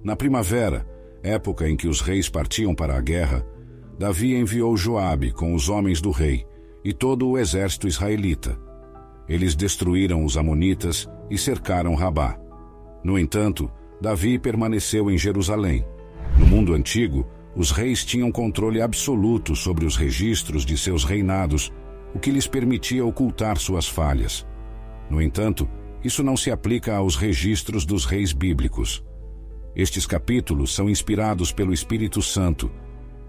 Na primavera, época em que os reis partiam para a guerra, Davi enviou Joabe com os homens do rei e todo o exército israelita. Eles destruíram os amonitas e cercaram Rabá. No entanto, Davi permaneceu em Jerusalém. No mundo antigo, os reis tinham controle absoluto sobre os registros de seus reinados, o que lhes permitia ocultar suas falhas. No entanto, isso não se aplica aos registros dos reis bíblicos. Estes capítulos são inspirados pelo Espírito Santo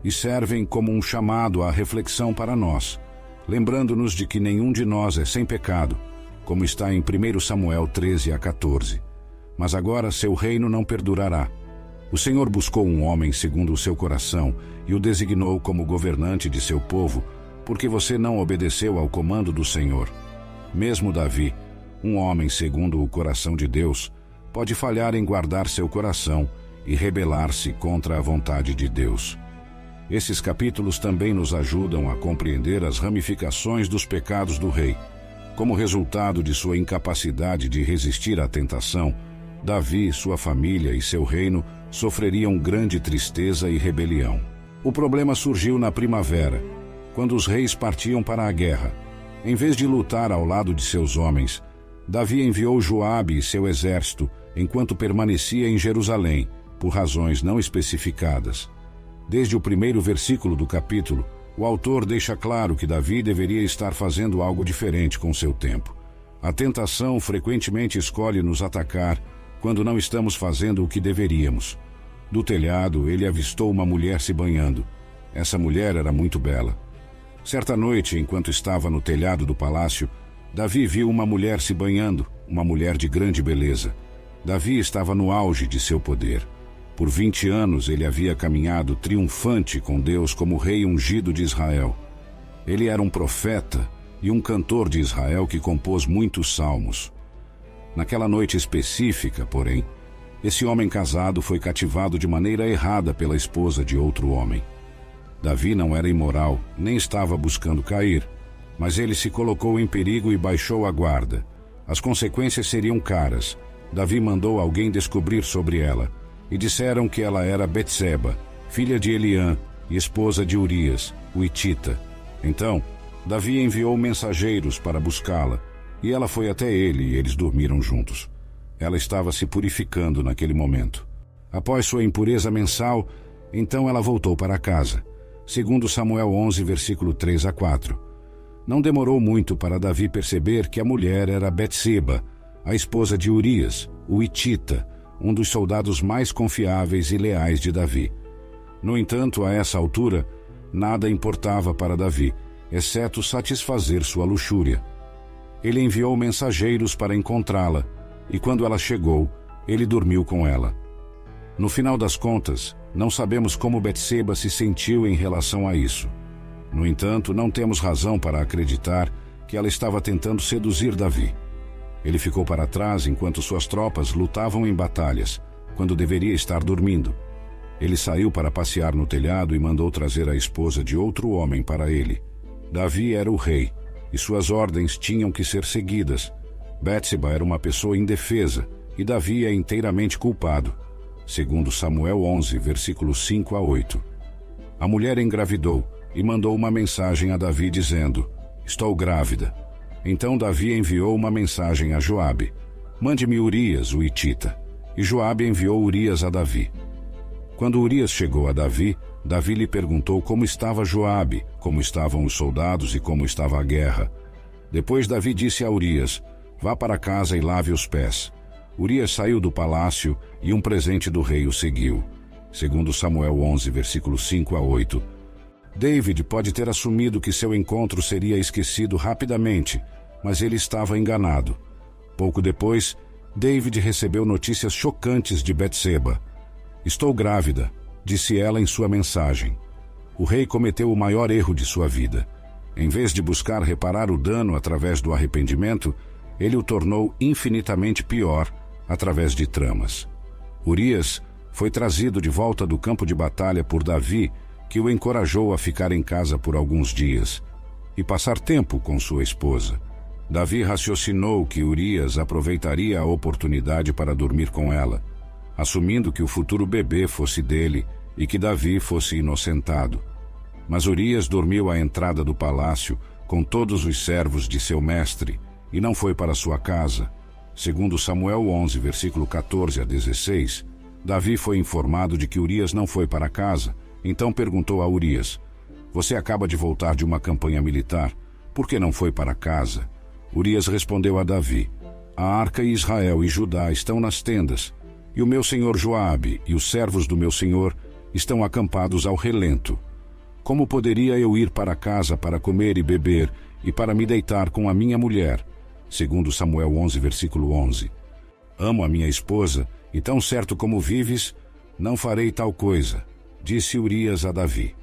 e servem como um chamado à reflexão para nós, lembrando-nos de que nenhum de nós é sem pecado, como está em 1 Samuel 13-14. Mas agora seu reino não perdurará. O Senhor buscou um homem segundo o seu coração e o designou como governante de seu povo, porque você não obedeceu ao comando do Senhor. Mesmo Davi, um homem segundo o coração de Deus, pode falhar em guardar seu coração e rebelar-se contra a vontade de Deus. Esses capítulos também nos ajudam a compreender as ramificações dos pecados do rei. Como resultado de sua incapacidade de resistir à tentação, Davi, sua família e seu reino sofreriam grande tristeza e rebelião. O problema surgiu na primavera, quando os reis partiam para a guerra. Em vez de lutar ao lado de seus homens, Davi enviou Joabe e seu exército enquanto permanecia em Jerusalém, por razões não especificadas. Desde o primeiro versículo do capítulo, o autor deixa claro que Davi deveria estar fazendo algo diferente com seu tempo. A tentação frequentemente escolhe nos atacar quando não estamos fazendo o que deveríamos. Do telhado, ele avistou uma mulher se banhando. Essa mulher era muito bela. Certa noite, enquanto estava no telhado do palácio, Davi viu uma mulher se banhando, uma mulher de grande beleza. Davi estava no auge de seu poder. Por 20 anos ele havia caminhado triunfante com Deus como rei ungido de Israel. Ele era um profeta e um cantor de Israel que compôs muitos salmos. Naquela noite específica, porém, esse homem casado foi cativado de maneira errada pela esposa de outro homem. Davi não era imoral, nem estava buscando cair, mas ele se colocou em perigo e baixou a guarda. As consequências seriam caras. Davi mandou alguém descobrir sobre ela, e disseram que ela era Betseba, filha de Eliã e esposa de Urias, o hitita. Então, Davi enviou mensageiros para buscá-la, e ela foi até ele e eles dormiram juntos. Ela estava se purificando naquele momento. Após sua impureza mensal, então ela voltou para casa. Segundo Samuel 11, versículo 3-4. Não demorou muito para Davi perceber que a mulher era Betseba, a esposa de Urias, o hitita, um dos soldados mais confiáveis e leais de Davi. No entanto, a essa altura, nada importava para Davi, exceto satisfazer sua luxúria. Ele enviou mensageiros para encontrá-la, e quando ela chegou, ele dormiu com ela. No final das contas, não sabemos como Betseba se sentiu em relação a isso. No entanto, não temos razão para acreditar que ela estava tentando seduzir Davi. Ele ficou para trás enquanto suas tropas lutavam em batalhas, quando deveria estar dormindo. Ele saiu para passear no telhado e mandou trazer a esposa de outro homem para ele. Davi era o rei, e suas ordens tinham que ser seguidas. Betseba era uma pessoa indefesa, e Davi é inteiramente culpado. Segundo Samuel 11, versículos 5-8. A mulher engravidou e mandou uma mensagem a Davi dizendo: "Estou grávida." Então Davi enviou uma mensagem a Joabe: "Mande-me Urias, o hitita." E Joabe enviou Urias a Davi. Quando Urias chegou a Davi, Davi lhe perguntou como estava Joabe, como estavam os soldados e como estava a guerra. Depois Davi disse a Urias: "Vá para casa e lave os pés." Urias saiu do palácio e um presente do rei o seguiu. Segundo Samuel 11, versículos 5-8. David pode ter assumido que seu encontro seria esquecido rapidamente, mas ele estava enganado. Pouco depois, David recebeu notícias chocantes de Betseba. "Estou grávida", disse ela em sua mensagem. O rei cometeu o maior erro de sua vida. Em vez de buscar reparar o dano através do arrependimento, ele o tornou infinitamente pior através de tramas. Urias foi trazido de volta do campo de batalha por Davi, que o encorajou a ficar em casa por alguns dias e passar tempo com sua esposa. Davi raciocinou que Urias aproveitaria a oportunidade para dormir com ela. assumindo que o futuro bebê fosse dele e que Davi fosse inocentado. Mas Urias dormiu à entrada do palácio com todos os servos de seu mestre e não foi para sua casa. Segundo Samuel 11, versículo 14 a 16, Davi foi informado de que Urias não foi para casa, então perguntou a Urias: "Você acaba de voltar de uma campanha militar, por que não foi para casa?" Urias respondeu a Davi: "A arca e Israel e Judá estão nas tendas, e o meu senhor Joabe e os servos do meu senhor estão acampados ao relento. Como poderia eu ir para casa para comer e beber e para me deitar com a minha mulher?" Segundo Samuel 11, versículo 11. "Amo a minha esposa, e tão certo como vives, não farei tal coisa", disse Urias a Davi.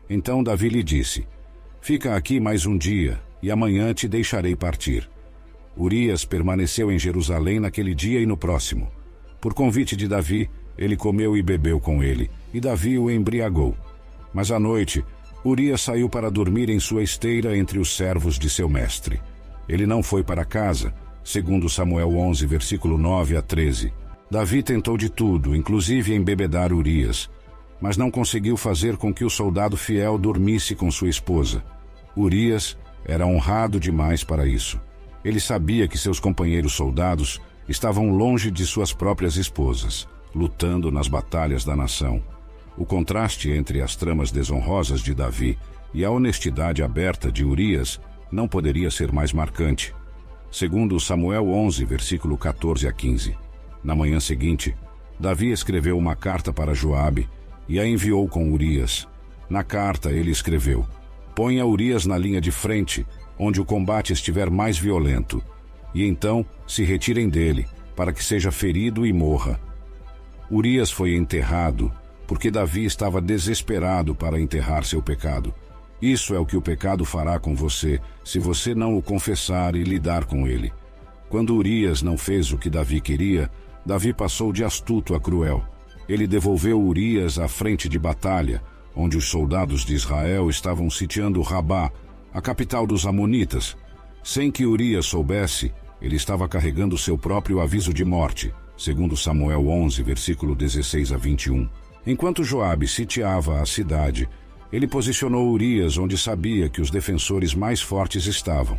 Então Davi lhe disse: "Fica aqui mais um dia, e amanhã te deixarei partir." Urias permaneceu em Jerusalém naquele dia e no próximo. Por convite de Davi, ele comeu e bebeu com ele, e Davi o embriagou. Mas à noite, Urias saiu para dormir em sua esteira entre os servos de seu mestre. Ele não foi para casa, segundo Samuel 11, versículo 9 a 13. Davi tentou de tudo, inclusive embebedar Urias, mas não conseguiu fazer com que o soldado fiel dormisse com sua esposa. Urias era honrado demais para isso. Ele sabia que seus companheiros soldados estavam longe de suas próprias esposas, lutando nas batalhas da nação. O contraste entre as tramas desonrosas de Davi e a honestidade aberta de Urias não poderia ser mais marcante. Segundo Samuel 11, versículo 14 a 15. Na manhã seguinte, Davi escreveu uma carta para Joabe e a enviou com Urias. Na carta ele escreveu: "Ponha Urias na linha de frente, onde o combate estiver mais violento, e então se retirem dele, para que seja ferido e morra." Urias foi enterrado, porque Davi estava desesperado para enterrar seu pecado. Isso é o que o pecado fará com você, se você não o confessar e lidar com ele. Quando Urias não fez o que Davi queria, Davi passou de astuto a cruel. Ele devolveu Urias à frente de batalha, onde os soldados de Israel estavam sitiando Rabá, a capital dos Amonitas. Sem que Urias soubesse, ele estava carregando seu próprio aviso de morte, segundo Samuel 11, versículo 16 a 21. Enquanto Joabe sitiava a cidade, ele posicionou Urias onde sabia que os defensores mais fortes estavam.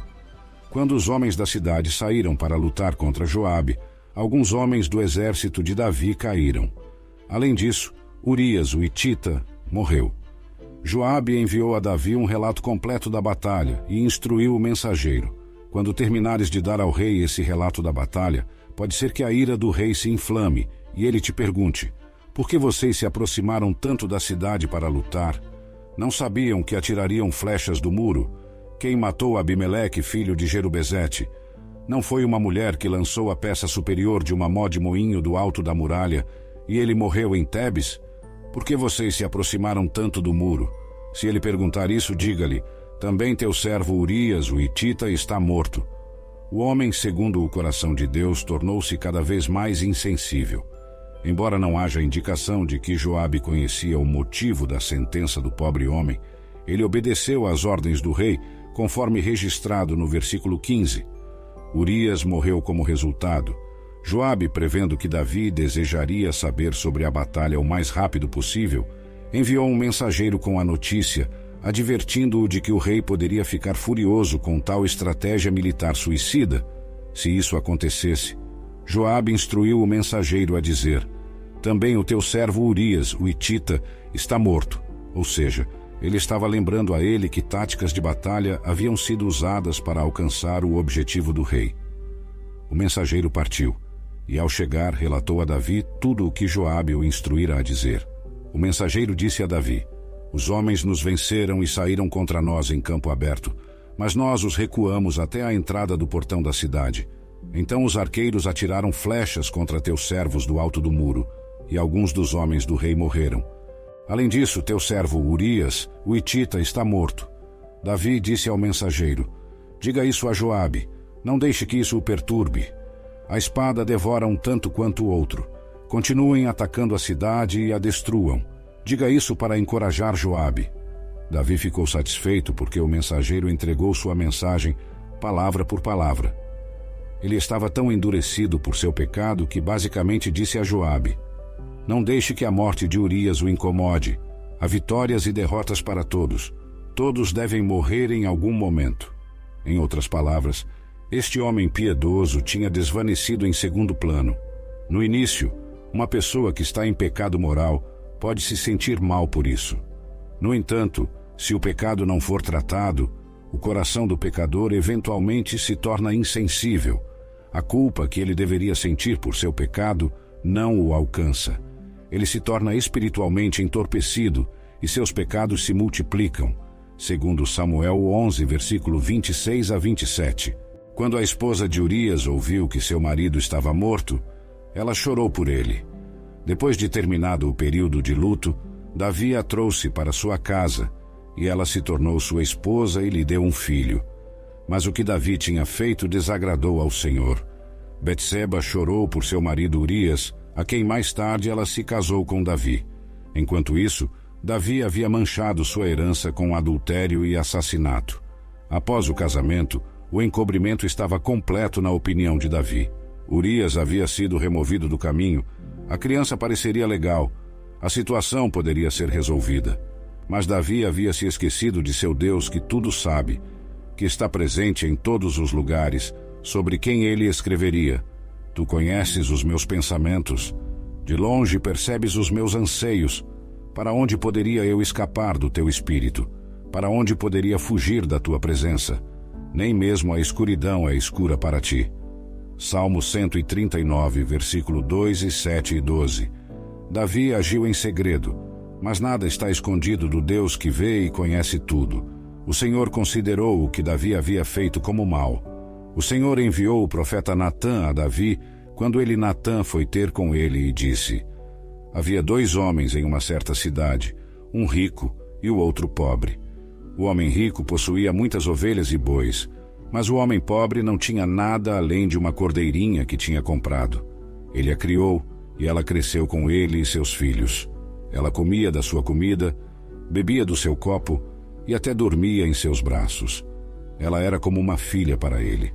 Quando os homens da cidade saíram para lutar contra Joabe, alguns homens do exército de Davi caíram. Além disso, Urias, o hitita, morreu. Joabe enviou a Davi um relato completo da batalha e instruiu o mensageiro: "Quando terminares de dar ao rei esse relato da batalha, pode ser que a ira do rei se inflame e ele te pergunte: por que vocês se aproximaram tanto da cidade para lutar? Não sabiam que atirariam flechas do muro? Quem matou Abimeleque, filho de Jerubezete? Não foi uma mulher que lançou a peça superior de uma mó de moinho do alto da muralha e ele morreu em Tebes? Por que vocês se aproximaram tanto do muro? Se ele perguntar isso, diga-lhe: também teu servo Urias, o hitita, está morto." O homem, segundo o coração de Deus, tornou-se cada vez mais insensível. Embora não haja indicação de que Joabe conhecia o motivo da sentença do pobre homem, ele obedeceu às ordens do rei, conforme registrado no versículo 15. Urias morreu como resultado. Joabe, prevendo que Davi desejaria saber sobre a batalha o mais rápido possível, enviou um mensageiro com a notícia, advertindo-o de que o rei poderia ficar furioso com tal estratégia militar suicida. Se isso acontecesse, Joabe instruiu o mensageiro a dizer: "Também o teu servo Urias, o hitita, está morto." Ou seja, ele estava lembrando a ele que táticas de batalha haviam sido usadas para alcançar o objetivo do rei. O mensageiro partiu, e ao chegar relatou a Davi tudo o que Joabe o instruíra a dizer. O mensageiro disse a Davi: "Os homens nos venceram e saíram contra nós em campo aberto, mas nós os recuamos até a entrada do portão da cidade. Então os arqueiros atiraram flechas contra teus servos do alto do muro, e alguns dos homens do rei morreram. Além disso, teu servo Urias, o hitita, está morto." Davi disse ao mensageiro: "Diga isso a Joabe, não deixe que isso o perturbe. A espada devora um tanto quanto o outro. Continuem atacando a cidade e a destruam. Diga isso para encorajar Joabe." Davi ficou satisfeito porque o mensageiro entregou sua mensagem palavra por palavra. Ele estava tão endurecido por seu pecado que basicamente disse a Joabe: Não deixe que a morte de Urias o incomode. Há vitórias e derrotas para todos. Todos devem morrer em algum momento. Em outras palavras, este homem piedoso tinha desvanecido em segundo plano. No início, uma pessoa que está em pecado moral pode se sentir mal por isso. No entanto, se o pecado não for tratado, o coração do pecador eventualmente se torna insensível. A culpa que ele deveria sentir por seu pecado não o alcança. Ele se torna espiritualmente entorpecido e seus pecados se multiplicam. Segundo Samuel 11, versículo 26 a 27. Quando a esposa de Urias ouviu que seu marido estava morto, ela chorou por ele. Depois de terminado o período de luto, Davi a trouxe para sua casa, e ela se tornou sua esposa e lhe deu um filho. Mas o que Davi tinha feito desagradou ao Senhor. Betseba chorou por seu marido Urias, a quem mais tarde ela se casou com Davi. Enquanto isso, Davi havia manchado sua herança com adultério e assassinato. Após o casamento, o encobrimento estava completo na opinião de Davi. Urias havia sido removido do caminho. A criança pareceria legal. A situação poderia ser resolvida. Mas Davi havia se esquecido de seu Deus que tudo sabe, que está presente em todos os lugares, sobre quem ele escreveria: Tu conheces os meus pensamentos. De longe percebes os meus anseios. Para onde poderia eu escapar do teu espírito? Para onde poderia fugir da tua presença? Nem mesmo a escuridão é escura para ti. Salmo 139, versículo 2 e 7 e 12. Davi agiu em segredo, mas nada está escondido do Deus que vê e conhece tudo. O Senhor considerou o que Davi havia feito como mal. O Senhor enviou o profeta Natã a Davi, quando Natã foi ter com ele e disse: Havia 2 homens em uma certa cidade, um rico e o outro pobre. O homem rico possuía muitas ovelhas e bois, mas o homem pobre não tinha nada além de uma cordeirinha que tinha comprado. Ele a criou, e ela cresceu com ele e seus filhos. Ela comia da sua comida, bebia do seu copo e até dormia em seus braços. Ela era como uma filha para ele.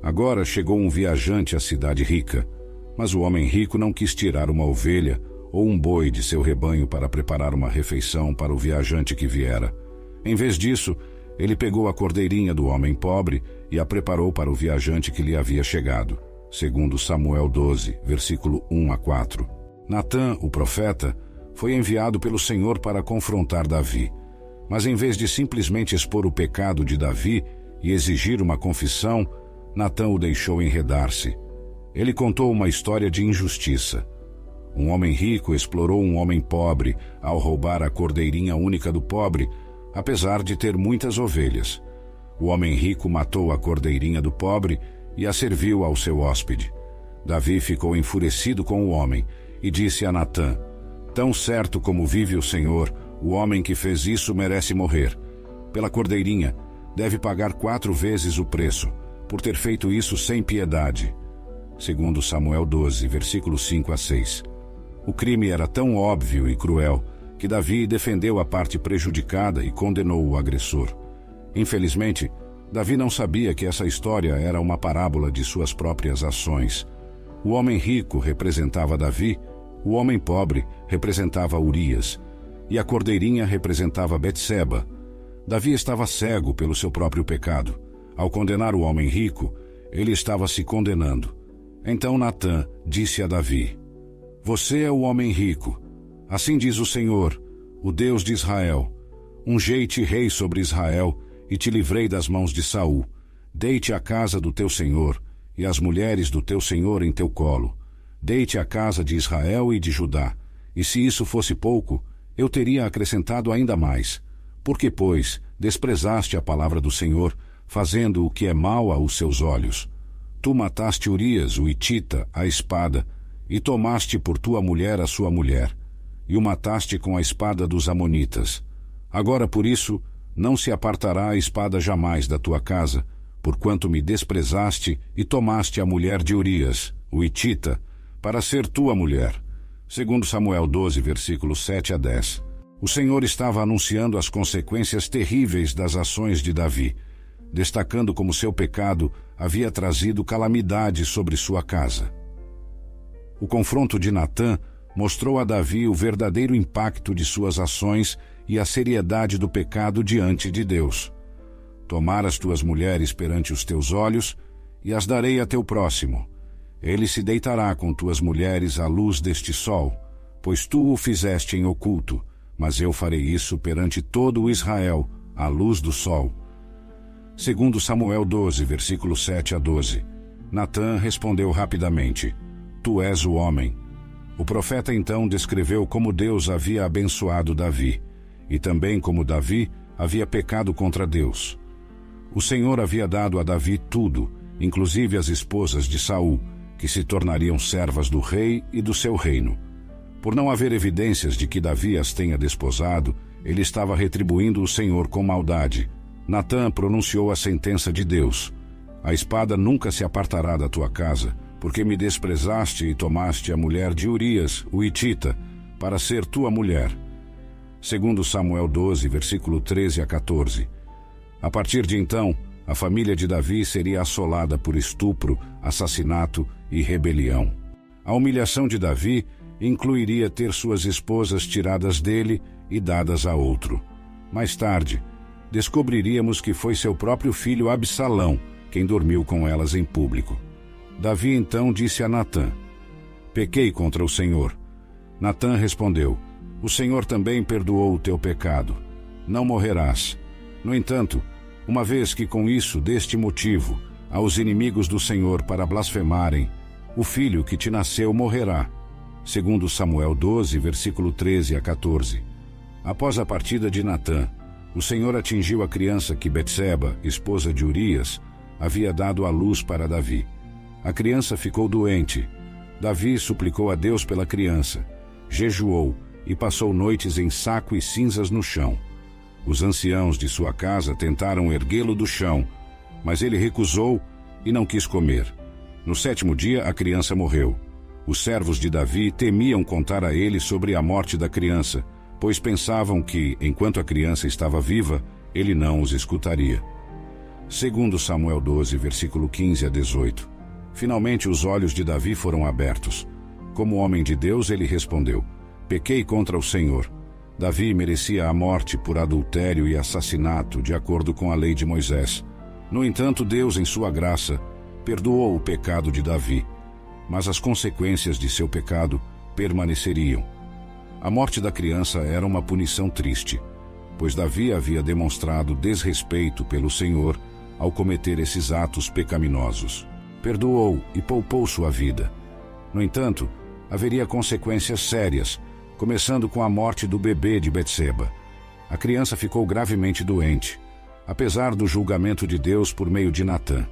Agora chegou um viajante à cidade rica, mas o homem rico não quis tirar uma ovelha ou um boi de seu rebanho para preparar uma refeição para o viajante que viera. Em vez disso, ele pegou a cordeirinha do homem pobre e a preparou para o viajante que lhe havia chegado. Segundo Samuel 12, versículo 1 a 4. Natã, o profeta, foi enviado pelo Senhor para confrontar Davi. Mas em vez de simplesmente expor o pecado de Davi e exigir uma confissão, Natã o deixou enredar-se. Ele contou uma história de injustiça. Um homem rico explorou um homem pobre ao roubar a cordeirinha única do pobre, apesar de ter muitas ovelhas. O homem rico matou a cordeirinha do pobre e a serviu ao seu hóspede. Davi ficou enfurecido com o homem e disse a Natã: Tão certo como vive o Senhor, o homem que fez isso merece morrer. Pela cordeirinha, deve pagar 4 vezes o preço, por ter feito isso sem piedade. Segundo Samuel 12, versículos 5 a 6. O crime era tão óbvio e cruel que Davi defendeu a parte prejudicada e condenou o agressor. Infelizmente, Davi não sabia que essa história era uma parábola de suas próprias ações. O homem rico representava Davi, o homem pobre representava Urias, e a cordeirinha representava Betseba. Davi estava cego pelo seu próprio pecado. Ao condenar o homem rico, ele estava se condenando. Então Natã disse a Davi: Você é o homem rico. Assim diz o Senhor, o Deus de Israel: Ungei-te rei sobre Israel e te livrei das mãos de Saul. Dei-te a casa do teu senhor e as mulheres do teu senhor em teu colo. Dei-te a casa de Israel e de Judá. E se isso fosse pouco, eu teria acrescentado ainda mais. Por que, pois, desprezaste a palavra do Senhor, fazendo o que é mal aos seus olhos? Tu mataste Urias, o hitita, à espada, e tomaste por tua mulher a sua mulher, e o mataste com a espada dos amonitas. Agora, por isso, não se apartará a espada jamais da tua casa, porquanto me desprezaste e tomaste a mulher de Urias, o hitita, para ser tua mulher. Segundo Samuel 12, versículos 7 a 10. O Senhor estava anunciando as consequências terríveis das ações de Davi, destacando como seu pecado havia trazido calamidade sobre sua casa. O confronto de Natã mostrou a Davi o verdadeiro impacto de suas ações e a seriedade do pecado diante de Deus. Tomar as tuas mulheres perante os teus olhos, e as darei a teu próximo. Ele se deitará com tuas mulheres à luz deste sol, pois tu o fizeste em oculto, mas eu farei isso perante todo o Israel, à luz do sol. Segundo Samuel 12, versículos 7 a 12. Natã respondeu rapidamente: Tu és o homem. O profeta então descreveu como Deus havia abençoado Davi, e também como Davi havia pecado contra Deus. O Senhor havia dado a Davi tudo, inclusive as esposas de Saul, que se tornariam servas do rei e do seu reino. Por não haver evidências de que Davi as tenha desposado, ele estava retribuindo o Senhor com maldade. Natã pronunciou a sentença de Deus: A espada nunca se apartará da tua casa, porque me desprezaste e tomaste a mulher de Urias, o hitita, para ser tua mulher. Segundo Samuel 12, versículo 13 a 14. A partir de então, a família de Davi seria assolada por estupro, assassinato e rebelião. A humilhação de Davi incluiria ter suas esposas tiradas dele e dadas a outro. Mais tarde, descobriríamos que foi seu próprio filho Absalão quem dormiu com elas em público. Davi então disse a Natã: Pequei contra o Senhor. Natã respondeu: O Senhor também perdoou o teu pecado. Não morrerás. No entanto, uma vez que com isso, deste motivo, aos inimigos do Senhor para blasfemarem, o filho que te nasceu morrerá. Segundo Samuel 12, versículo 13 a 14. Após a partida de Natã, o Senhor atingiu a criança que Betseba, esposa de Urias, havia dado à luz para Davi. A criança ficou doente. Davi suplicou a Deus pela criança, jejuou e passou noites em saco e cinzas no chão. Os anciãos de sua casa tentaram erguê-lo do chão, mas ele recusou e não quis comer. No 7º dia, a criança morreu. Os servos de Davi temiam contar a ele sobre a morte da criança, pois pensavam que, enquanto a criança estava viva, ele não os escutaria. Segundo Samuel 12, versículo 15 a 18. Finalmente os olhos de Davi foram abertos. Como homem de Deus, ele respondeu: Pequei contra o Senhor. Davi merecia a morte por adultério e assassinato, de acordo com a lei de Moisés. No entanto, Deus, em sua graça, perdoou o pecado de Davi, mas as consequências de seu pecado permaneceriam. A morte da criança era uma punição triste, pois Davi havia demonstrado desrespeito pelo Senhor ao cometer esses atos pecaminosos. Perdoou e poupou sua vida. No entanto, haveria consequências sérias, começando com a morte do bebê de Betseba. A criança ficou gravemente doente, apesar do julgamento de Deus por meio de Natã.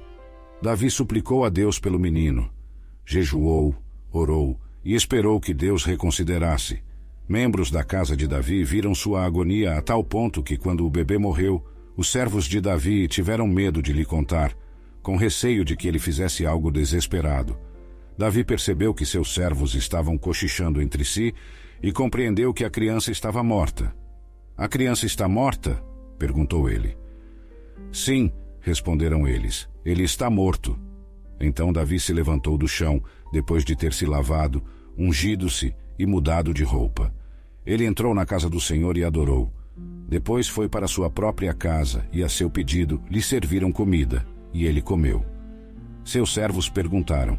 Davi suplicou a Deus pelo menino, jejuou, orou e esperou que Deus reconsiderasse. Membros da casa de Davi viram sua agonia a tal ponto que, quando o bebê morreu, os servos de Davi tiveram medo de lhe contar, com receio de que ele fizesse algo desesperado. Davi percebeu que seus servos estavam cochichando entre si e compreendeu que a criança estava morta. A criança está morta? Perguntou ele. Sim, responderam eles. Ele está morto. Então Davi se levantou do chão, depois de ter se lavado, ungido-se e mudado de roupa. Ele entrou na casa do Senhor e adorou. Depois foi para sua própria casa e, a seu pedido, lhe serviram comida, e ele comeu. Seus servos perguntaram: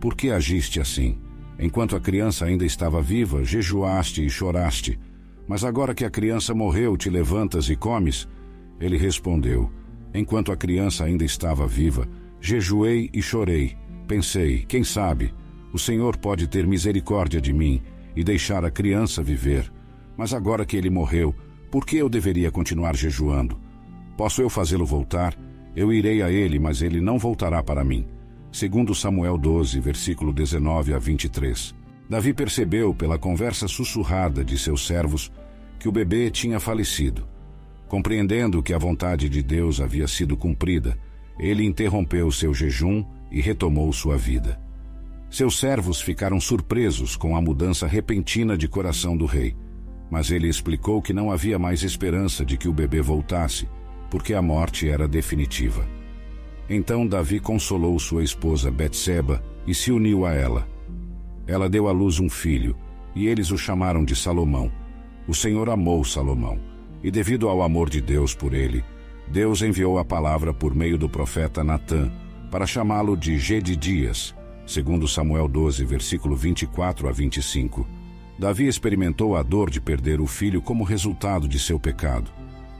Por que agiste assim? Enquanto a criança ainda estava viva, jejuaste e choraste, mas agora que a criança morreu, te levantas e comes? Ele respondeu: Enquanto a criança ainda estava viva, jejuei e chorei. Pensei: quem sabe, o Senhor pode ter misericórdia de mim e deixar a criança viver. Mas agora que ele morreu, por que eu deveria continuar jejuando? Posso eu fazê-lo voltar? Eu irei a ele, mas ele não voltará para mim. Segundo Samuel 12, versículo 19 a 23. Davi percebeu pela conversa sussurrada de seus servos que o bebê tinha falecido. Compreendendo que a vontade de Deus havia sido cumprida, ele interrompeu seu jejum e retomou sua vida. Seus servos ficaram surpresos com a mudança repentina de coração do rei, mas ele explicou que não havia mais esperança de que o bebê voltasse, porque a morte era definitiva. Então Davi consolou sua esposa Betseba e se uniu a ela. Ela deu à luz um filho, e eles o chamaram de Salomão. O Senhor amou Salomão, e devido ao amor de Deus por ele, Deus enviou a palavra por meio do profeta Natã, para chamá-lo de Jedidias, segundo Samuel 12, versículo 24 a 25. Davi experimentou a dor de perder o filho como resultado de seu pecado.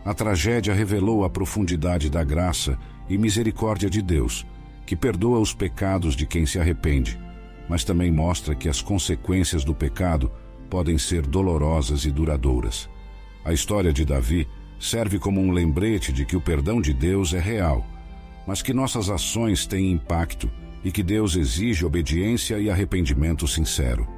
A tragédia revelou a profundidade da graça e misericórdia de Deus, que perdoa os pecados de quem se arrepende, mas também mostra que as consequências do pecado podem ser dolorosas e duradouras. A história de Davi serve como um lembrete de que o perdão de Deus é real, mas que nossas ações têm impacto e que Deus exige obediência e arrependimento sincero.